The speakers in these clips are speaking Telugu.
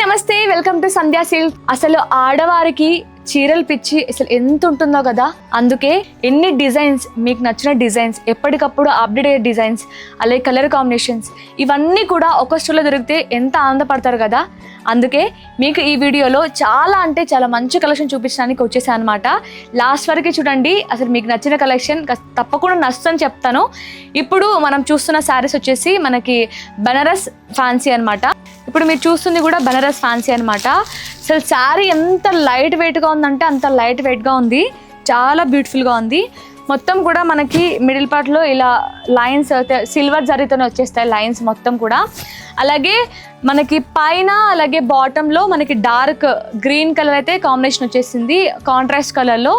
నమస్తే, వెల్కమ్ టు సంధ్యా సిల్క్. అసలు ఆడవారికి చీరలు పిచ్చి అసలు ఎంత ఉంటుందో కదా. అందుకే ఎన్ని డిజైన్స్, మీకు నచ్చిన డిజైన్స్, ఎప్పటికప్పుడు అప్డేట్ డిజైన్స్, అలాగే కలర్ కాంబినేషన్స్ ఇవన్నీ కూడా ఒక స్టోర్లో దొరికితే ఎంత ఆనందపడతారు కదా. అందుకే మీకు ఈ వీడియోలో చాలా అంటే చాలా మంచి కలెక్షన్ చూపించడానికి వచ్చేసాను అనమాట. లాస్ట్ వరకు చూడండి, అసలు మీకు నచ్చిన కలెక్షన్ తప్పకుండా నచ్చుతుందని చెప్తాను. ఇప్పుడు మనం చూస్తున్న శారీస్ వచ్చేసి మనకి బనారస్ ఫ్యాన్సీ అనమాట. ఇప్పుడు మీరు చూస్తుంది కూడా బనారస్ ఫ్యాన్సీ అనమాట. అసలు శారీ ఎంత లైట్ వెయిట్గా ఉందంటే అంత లైట్ వెయిట్గా ఉంది, చాలా బ్యూటిఫుల్గా ఉంది. మొత్తం కూడా మనకి మిడిల్ పార్ట్లో ఇలా లైన్స్ సిల్వర్ జరీతోనే వచ్చేస్తాయి లైన్స్ మొత్తం కూడా. అలాగే మనకి పైన అలాగే బాటంలో మనకి డార్క్ గ్రీన్ కలర్ అయితే కాంబినేషన్ వచ్చేసింది. కాంట్రాస్ట్ కలర్లో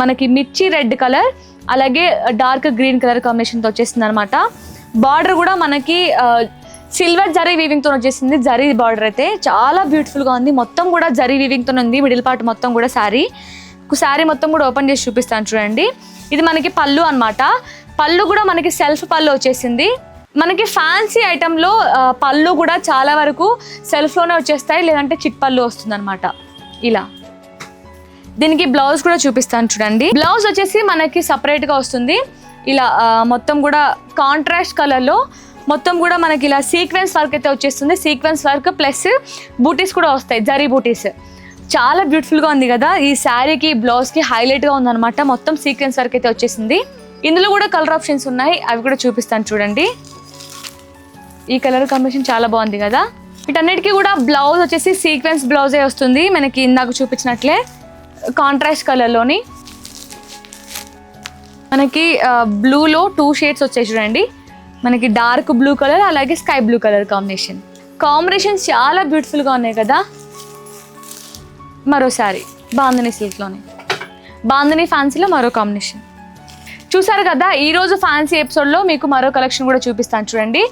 మనకి మిర్చి రెడ్ కలర్ అలాగే డార్క్ గ్రీన్ కలర్ కాంబినేషన్తో వచ్చేసింది అనమాట. బార్డర్ కూడా మనకి సిల్వర్ జరీ వీవింగ్తో వచ్చేసింది. జరీ బార్డర్ అయితే చాలా బ్యూటిఫుల్గా ఉంది. మొత్తం కూడా జరీ వీవింగ్తో ఉంది మిడిల్ పార్ట్ మొత్తం కూడా. శారీ మొత్తం కూడా ఓపెన్ చేసి చూపిస్తాను చూడండి. ఇది మనకి పళ్ళు అనమాట. పళ్ళు కూడా మనకి సెల్ఫ్ పళ్ళు వచ్చేసింది. మనకి ఫ్యాన్సీ ఐటెంలో పళ్ళు కూడా చాలా వరకు సెల్ఫ్లోనే వచ్చేస్తాయి, లేదంటే చిట్ పళ్ళు వస్తుంది అనమాట. ఇలా దీనికి బ్లౌజ్ కూడా చూపిస్తాను చూడండి. బ్లౌజ్ వచ్చేసి మనకి సపరేట్గా వస్తుంది. ఇలా మొత్తం కూడా కాంట్రాస్ట్ కలర్లో మొత్తం కూడా మనకి ఇలా సీక్వెన్స్ వర్క్ అయితే వచ్చేస్తుంది. సీక్వెన్స్ వర్క్ ప్లస్ బూటీస్ కూడా వస్తాయి, జరీ బూటీస్. చాలా బ్యూటిఫుల్గా ఉంది కదా. ఈ శారీకి బ్లౌజ్కి హైలైట్గా ఉందన్నమాట. మొత్తం సీక్వెన్స్ వర్క్ అయితే వచ్చేసింది. ఇందులో కూడా కలర్ ఆప్షన్స్ ఉన్నాయి, అవి కూడా చూపిస్తాను చూడండి. ఈ కలర్ కాంబినేషన్ చాలా బాగుంది కదా. వీటన్నిటికీ కూడా బ్లౌజ్ వచ్చేసి సీక్వెన్స్ బ్లౌజే వస్తుంది మనకి, ఇందాక చూపించినట్లే కాంట్రాస్ట్ కలర్లోని. మనకి బ్లూలో 2 షేడ్స్ వచ్చాయి చూడండి. మనకి డార్క్ బ్లూ కలర్ అలాగే స్కై బ్లూ కలర్ కాంబినేషన్స్ చాలా బ్యూటిఫుల్గా ఉన్నాయి కదా. మరోసారి బాందిని సిల్క్లోనే, బాందిని ఫ్యాన్సీలో మరో కాంబినేషన్ చూసారు కదా. ఈరోజు ఫ్యాన్సీ ఎపిసోడ్లో మీకు మరో కలెక్షన్ కూడా చూపిస్తాను చూడండి.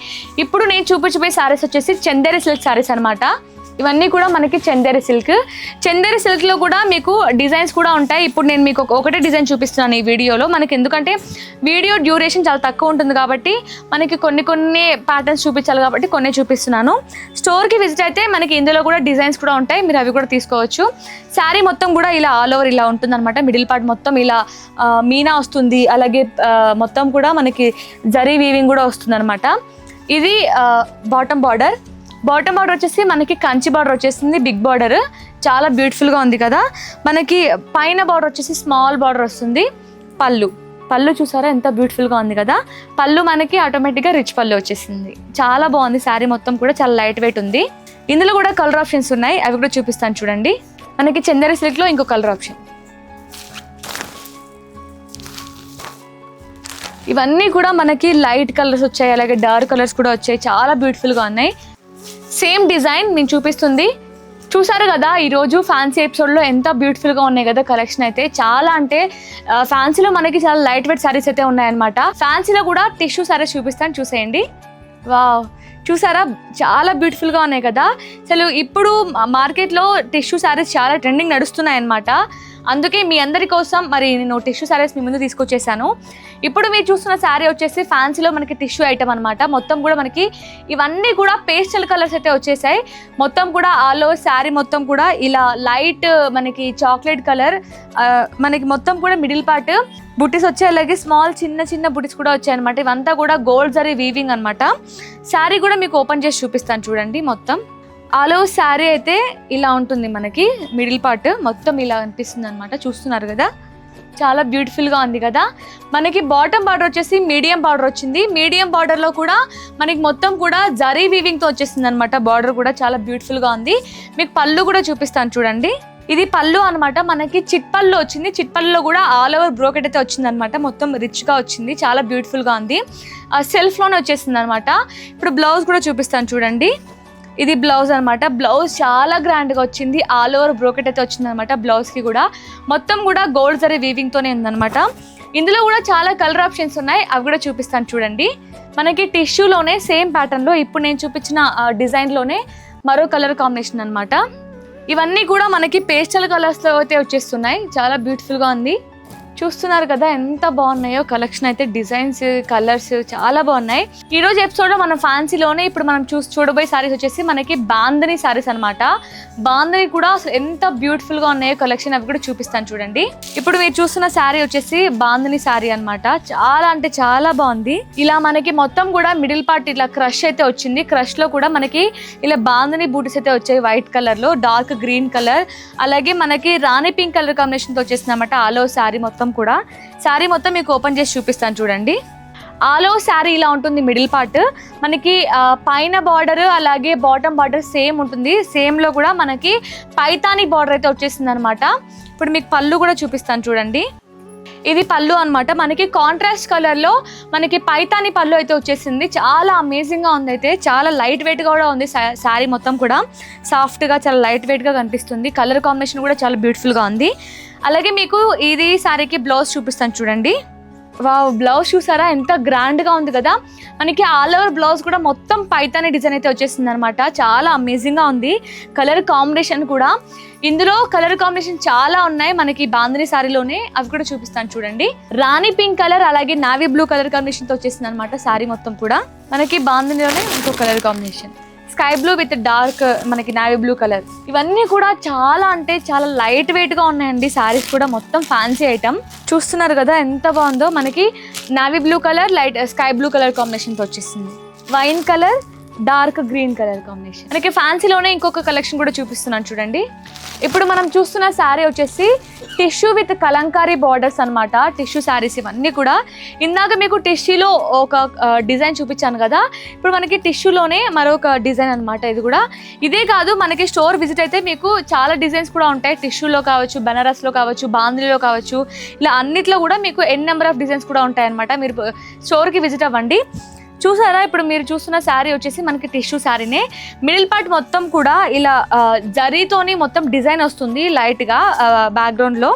ఇప్పుడు నేను చూపించబోయే శారీస్ వచ్చేసి చందేరి సిల్క్ శారీస్ అనమాట. ఇవన్నీ కూడా మనకి చందేరి సిల్క్. చందేరి సిల్క్లో కూడా మీకు డిజైన్స్ కూడా ఉంటాయి. ఇప్పుడు నేను మీకు ఒకటే డిజైన్ చూపిస్తున్నాను ఈ వీడియోలో. మనకి ఎందుకంటే వీడియో డ్యూరేషన్ చాలా తక్కువ ఉంటుంది కాబట్టి మనకి కొన్ని ప్యాటర్న్స్ చూపించాలి కాబట్టి కొన్ని చూపిస్తున్నాను. స్టోర్కి విజిట్ అయితే మనకి ఇందులో కూడా డిజైన్స్ కూడా ఉంటాయి, మీరు అవి కూడా తీసుకోవచ్చు. శారీ మొత్తం కూడా ఇలా ఆల్ ఓవర్ ఇలా ఉంటుంది అనమాట. మిడిల్ పార్ట్ మొత్తం ఇలా మీనా వస్తుంది, అలాగే మొత్తం కూడా మనకి జరీ వీవింగ్ కూడా వస్తుంది అనమాట. ఇది బాటమ్ బార్డర్ వచ్చేసి మనకి కంచి బార్డర్ వచ్చేసింది, బిగ్ బార్డర్ చాలా బ్యూటిఫుల్గా ఉంది కదా. మనకి పైన బార్డర్ వచ్చేసి స్మాల్ బార్డర్ వస్తుంది. పళ్ళు చూసారా ఎంత బ్యూటిఫుల్గా ఉంది కదా. పళ్ళు మనకి ఆటోమేటిక్గా రిచ్ పళ్ళు వచ్చేసింది. చాలా బాగుంది. శారీ మొత్తం కూడా చాలా లైట్ వెయిట్ ఉంది. ఇందులో కూడా కలర్ ఆప్షన్స్ ఉన్నాయి, అవి కూడా చూపిస్తాను చూడండి. మనకి చందేరి సిల్క్లో ఇంకో కలర్ ఆప్షన్. ఇవన్నీ కూడా మనకి లైట్ కలర్స్ వచ్చాయి, అలాగే డార్క్ కలర్స్ కూడా వచ్చాయి, చాలా బ్యూటిఫుల్గా ఉన్నాయి. సేమ్ డిజైన్ నేను చూపిస్తుంది చూసారు కదా. ఈరోజు ఫ్యాన్సీ ఎపిసోడ్లో ఎంత బ్యూటిఫుల్గా ఉన్నాయి కదా కలెక్షన్ అయితే. చాలా అంటే ఫ్యాన్సీలో మనకి చాలా లైట్ వెయిట్ శారీస్ అయితే ఉన్నాయన్నమాట. ఫ్యాన్సీలో కూడా టిష్యూ శారీస్ చూపిస్తాను చూసేయండి. వావ్, చూసారా చాలా బ్యూటిఫుల్గా ఉన్నాయి కదా. అసలు ఇప్పుడు మార్కెట్లో టిష్యూ శారీస్ చాలా ట్రెండింగ్ నడుస్తున్నాయి అన్నమాట. అందుకే మీ అందరి కోసం మరి నేను టిష్యూ శారీస్ మీ ముందు తీసుకొచ్చేసాను. ఇప్పుడు మీరు చూస్తున్న శారీ వచ్చేసి ఫ్యాన్సీలో మనకి టిష్యూ ఐటమ్ అనమాట. మొత్తం కూడా మనకి ఇవన్నీ కూడా పేస్టల్ కలర్స్ అయితే వచ్చేసాయి. మొత్తం కూడా ఆల్ ఓవర్ శారీ మొత్తం కూడా ఇలా లైట్ మనకి చాక్లెట్ కలర్, మనకి మొత్తం కూడా మిడిల్ పార్ట్ బుటీస్ వచ్చాయి, అలాగే స్మాల్ చిన్న బుటీస్ కూడా వచ్చాయి అనమాట. ఇవంతా కూడా గోల్డ్ జరీ వీవింగ్ అనమాట. శారీ కూడా మీకు ఓపెన్ చేసి చూపిస్తాను చూడండి. మొత్తం ఆల్ ఓవర్ శారీ అయితే ఇలా ఉంటుంది. మనకి మిడిల్ పార్ట్ మొత్తం ఇలా అనిపిస్తుంది అనమాట. చూస్తున్నారు కదా, చాలా బ్యూటిఫుల్గా ఉంది కదా. మనకి బాటమ్ బార్డర్ వచ్చేసి మీడియం బార్డర్ వచ్చింది. మీడియం బార్డర్లో కూడా మనకి మొత్తం కూడా జరీ వీవింగ్తో వచ్చేసింది అనమాట. బార్డర్ కూడా చాలా బ్యూటిఫుల్గా ఉంది. మీకు పళ్ళు కూడా చూపిస్తాను చూడండి. ఇది పళ్ళు అనమాట. మనకి చిట్ పళ్ళు వచ్చింది. చిట్ పళ్ళులో కూడా ఆల్ ఓవర్ బ్రోకెట్ అయితే వచ్చింది అనమాట. మొత్తం రిచ్గా వచ్చింది, చాలా బ్యూటిఫుల్గా ఉంది. సెల్ఫ్లోనే వచ్చేసింది అనమాట. ఇప్పుడు బ్లౌజ్ కూడా చూపిస్తాను చూడండి. ఇది బ్లౌజ్ అనమాట. బ్లౌజ్ చాలా గ్రాండ్గా వచ్చింది. ఆల్ ఓవర్ బ్రోకెట్ అయితే వచ్చింది అనమాట. బ్లౌజ్కి కూడా మొత్తం కూడా గోల్డ్ జరీ వీవింగ్తోనే ఉందన్నమాట. ఇందులో కూడా చాలా కలర్ ఆప్షన్స్ ఉన్నాయి, అవి కూడా చూపిస్తాను చూడండి. మనకి టిష్యూలోనే సేమ్ ప్యాటర్న్లో ఇప్పుడు నేను చూపించిన డిజైన్లోనే మరో కలర్ కాంబినేషన్ అనమాట. ఇవన్నీ కూడా మనకి పేస్టల్ కలర్స్లో అయితే వచ్చేస్తున్నాయి. చాలా బ్యూటిఫుల్గా ఉంది. చూస్తున్నారు కదా ఎంత బాగున్నాయో కలెక్షన్ అయితే, డిజైన్స్, కలర్స్ చాలా బాగున్నాయి. ఈ రోజు ఎపిసోడ్ లో మనం ఫ్యాన్సీలోనే ఇప్పుడు మనం చూడబోయే సారీస్ వచ్చేసి మనకి బాందని సారీస్ అనమాట. బాందని కూడా అసలు ఎంత బ్యూటిఫుల్ గా ఉన్నాయో కలెక్షన్, అవి కూడా చూపిస్తాను చూడండి. ఇప్పుడు మీరు చూస్తున్న శారీ వచ్చేసి బాందని శారీ అనమాట. చాలా అంటే చాలా బాగుంది. ఇలా మనకి మొత్తం కూడా మిడిల్ పార్ట్ ఇట్లా క్రష్ అయితే వచ్చింది. క్రష్ లో కూడా మనకి ఇలా బాందని బూటీస్ అయితే వచ్చాయి వైట్ కలర్ లో, డార్క్ గ్రీన్ కలర్, అలాగే మనకి రాణి పింక్ కలర్ కాంబినేషన్ తో వచ్చేసింది అనమాట. ఆలో శారీ మొత్తం కూడా. శారీ మొత్తం మీకు ఓపెన్ చేసి చూపిస్తాను చూడండి. ఆలో శారీ ఇలా ఉంటుంది. మిడిల్ పార్ట్ మనకి పైన బార్డర్ అలాగే బాటమ్ బార్డర్ సేమ్ ఉంటుంది. సేమ్ లో కూడా మనకి పైతాని బార్డర్ అయితే వచ్చేసింది అనమాట. ఇప్పుడు మీకు పళ్ళు కూడా చూపిస్తాను చూడండి. ఇది పళ్ళు అనమాట. మనకి కాంట్రాస్ట్ కలర్ లో మనకి పైతాని పళ్ళు అయితే వచ్చేసింది. చాలా అమేజింగ్ గా ఉంది. అయితే చాలా లైట్ వెయిట్ గా కూడా ఉంది. శారీ మొత్తం కూడా సాఫ్ట్ గా చాలా లైట్ వెయిట్ గా కనిపిస్తుంది. కలర్ కాంబినేషన్ కూడా చాలా బ్యూటిఫుల్ గా ఉంది. అలాగే మీకు ఇది శారీకి బ్లౌజ్ చూపిస్తాను చూడండి. వావ్, బ్లౌజ్ చూసారా ఎంత గ్రాండ్ గా ఉంది కదా. మనకి ఆల్ ఓవర్ బ్లౌజ్ కూడా మొత్తం పైతాని డిజైన్ అయితే వచ్చేసింది అనమాట. చాలా అమేజింగ్ గా ఉంది. కలర్ కాంబినేషన్ కూడా, ఇందులో కలర్ కాంబినేషన్ చాలా ఉన్నాయి మనకి బాందని శారీలోనే, అవి కూడా చూపిస్తాను చూడండి. రాణి పింక్ కలర్ అలాగే నావీ బ్లూ కలర్ కాంబినేషన్ తో వచ్చేసింది అనమాట. శారీ మొత్తం కూడా మనకి బాందనిలోనే ఇంకో colour combination, sky blue with dark మనకి నావీ బ్లూ కలర్. ఇవన్నీ కూడా చాలా అంటే చాలా లైట్ వెయిట్ గా ఉన్నాయండి. శారీస్ కూడా మొత్తం ఫ్యాన్సీ ఐటమ్. చూస్తున్నారు కదా ఎంత బాగుందో. మనకి navy blue colour light sky blue colour combination తో వచ్చేసింది. Wine colour dark green colour combination. మనకి ఫ్యాన్సీలోనే ఇంకొక కలెక్షన్ కూడా చూపిస్తున్నాను చూడండి. ఇప్పుడు మనం చూస్తున్న శారీ వచ్చేసి టిష్యూ విత్ కలంకారీ బార్డర్స్ అనమాట. టిష్యూ శారీస్ ఇవన్నీ కూడా. ఇందాక మీకు టిష్యూలో ఒక డిజైన్ చూపించాను కదా, ఇప్పుడు మనకి టిష్యూలోనే మరొక డిజైన్ అనమాట. ఇది కూడా ఇదే కాదు, మనకి స్టోర్ విజిట్ అయితే మీకు చాలా డిజైన్స్ కూడా ఉంటాయి. టిష్యూలో కావచ్చు, బనారస్లో కావచ్చు, బాందిలో కావచ్చు, ఇలా అన్నిట్లో కూడా మీకు ఎన్ నెంబర్ ఆఫ్ డిజైన్స్ కూడా ఉంటాయి అనమాట. మీరు స్టోర్కి విజిట్ అవ్వండి. చూసారా, ఇప్పుడు మీరు చూస్తున్న శారీ వచ్చేసి మనకి టిష్యూ శారీనే. మిడిల్ పార్ట్ మొత్తం కూడా ఇలా జరీతోని మొత్తం డిజైన్ వస్తుంది లైట్గా బ్యాక్గ్రౌండ్లో.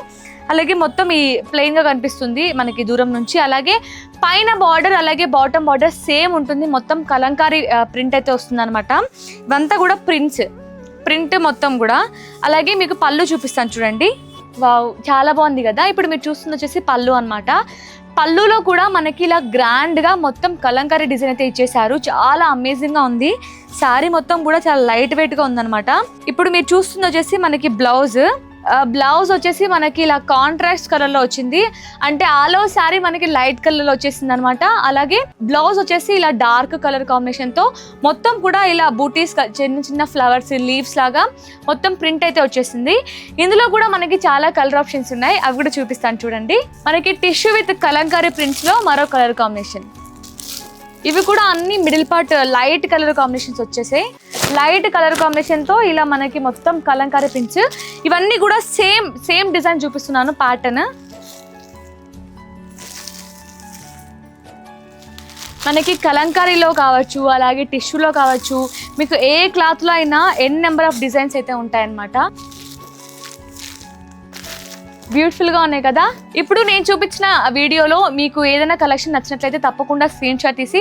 అలాగే మొత్తం ఈ ప్లెయిన్గా కనిపిస్తుంది మనకి దూరం నుంచి. అలాగే పైన బార్డర్ అలాగే బాటమ్ బార్డర్ సేమ్ ఉంటుంది. మొత్తం కలంకారీ ప్రింట్ అయితే వస్తుంది అనమాట. ఇవంతా కూడా ప్రింట్ మొత్తం కూడా. అలాగే మీకు పళ్ళు చూపిస్తాను చూడండి. వావ్, చాలా బాగుంది కదా. ఇప్పుడు మీరు చూస్తుంది వచ్చేసి పళ్ళు అనమాట. పళ్ళులో కూడా మనకి ఇలా గ్రాండ్గా మొత్తం కలంకారీ డిజైన్ అయితే ఇచ్చేసారు. చాలా అమేజింగ్గా ఉంది. శారీ మొత్తం కూడా చాలా లైట్ వెయిట్గా ఉందన్నమాట. ఇప్పుడు మీరు చూస్తుంది వచ్చేసి మనకి బ్లౌజ్ వచ్చేసి మనకి ఇలా కాంట్రాస్ట్ కలర్లో వచ్చింది. అంటే ఆల్ ఓవర్ శారీ మనకి లైట్ కలర్లో వచ్చేసింది అనమాట. అలాగే బ్లౌజ్ వచ్చేసి ఇలా డార్క్ కలర్ కాంబినేషన్తో మొత్తం కూడా ఇలా బూటీస్, చిన్న చిన్న ఫ్లవర్స్, లీవ్స్ లాగా మొత్తం ప్రింట్ అయితే వచ్చేసింది. ఇందులో కూడా మనకి చాలా కలర్ ఆప్షన్స్ ఉన్నాయి, అవి కూడా చూపిస్తాను చూడండి. మనకి టిష్యూ విత్ కలంకారీ ప్రింట్స్లో మరో కలర్ కాంబినేషన్. ఇవి కూడా అన్ని middle part light colour combinations వచ్చేసాయి. లైట్ కలర్ కాంబినేషన్తో ఇలా మనకి మొత్తం కలంకారీ ప్రింట్స్. ఇవన్నీ కూడా సేమ్ డిజైన్ చూపిస్తున్నాను ప్యాటర్న్. మనకి కలంకారీలో కావచ్చు అలాగే టిష్యూలో కావచ్చు, మీకు ఏ క్లాత్లో అయినా ఎన్ నెంబర్ ఆఫ్ డిజైన్స్ అయితే ఉంటాయన్నమాట. బ్యూటిఫుల్గా ఉన్నాయి కదా. ఇప్పుడు నేను చూపించిన వీడియోలో మీకు ఏదైనా కలెక్షన్ నచ్చినట్లయితే తప్పకుండా స్క్రీన్ షాట్ తీసి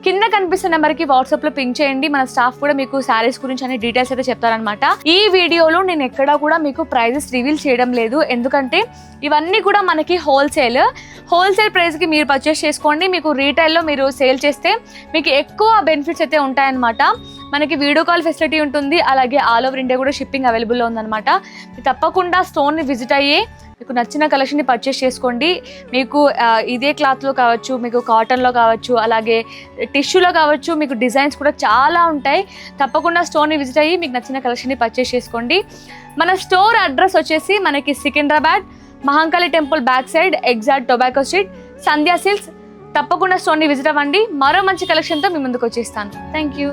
కింద కనిపిస్తున్న నెంబర్కి వాట్సాప్లో పింక్ చేయండి. మన స్టాఫ్ కూడా మీకు శారీస్ గురించి అన్ని డీటెయిల్స్ అయితే చెప్తారనమాట. ఈ వీడియోలో నేను ఎక్కడా కూడా మీకు ప్రైజెస్ రివీల్ చేయడం లేదు, ఎందుకంటే ఇవన్నీ కూడా మనకి హోల్సేల్ ప్రైస్కి మీరు పర్చేస్ చేసుకోండి. మీకు రీటైల్లో మీరు సేల్ చేస్తే మీకు ఎక్కువ బెనిఫిట్స్ అయితే ఉంటాయన్నమాట. మనకి వీడియో కాల్ ఫెసిలిటీ ఉంటుంది. అలాగే ఆల్ ఓవర్ ఇండియా కూడా షిప్పింగ్ అవైలబుల్లో ఉందన్నమాట. తప్పకుండా స్టోర్ని విజిట్ అయ్యి మీకు నచ్చిన కలెక్షన్ని పర్చేస్ చేసుకోండి. మీకు ఇదే క్లాత్లో కావచ్చు, మీకు కాటన్లో కావచ్చు, అలాగే టిష్యూలో కావచ్చు, మీకు డిజైన్స్ కూడా చాలా ఉంటాయి. తప్పకుండా స్టోర్ని విజిట్ అయ్యి మీకు నచ్చిన కలెక్షన్ని పర్చేస్ చేసుకోండి. మన స్టోర్ అడ్రస్ వచ్చేసి మనకి Secunderabad Mahankali temple back side, exact tobacco street, Sandhya silks. తప్పకుండా స్టోర్ని విజిట్ అవ్వండి. మరో మంచి కలెక్షన్తో మీ ముందుకు వచ్చేస్తాను. Thank you.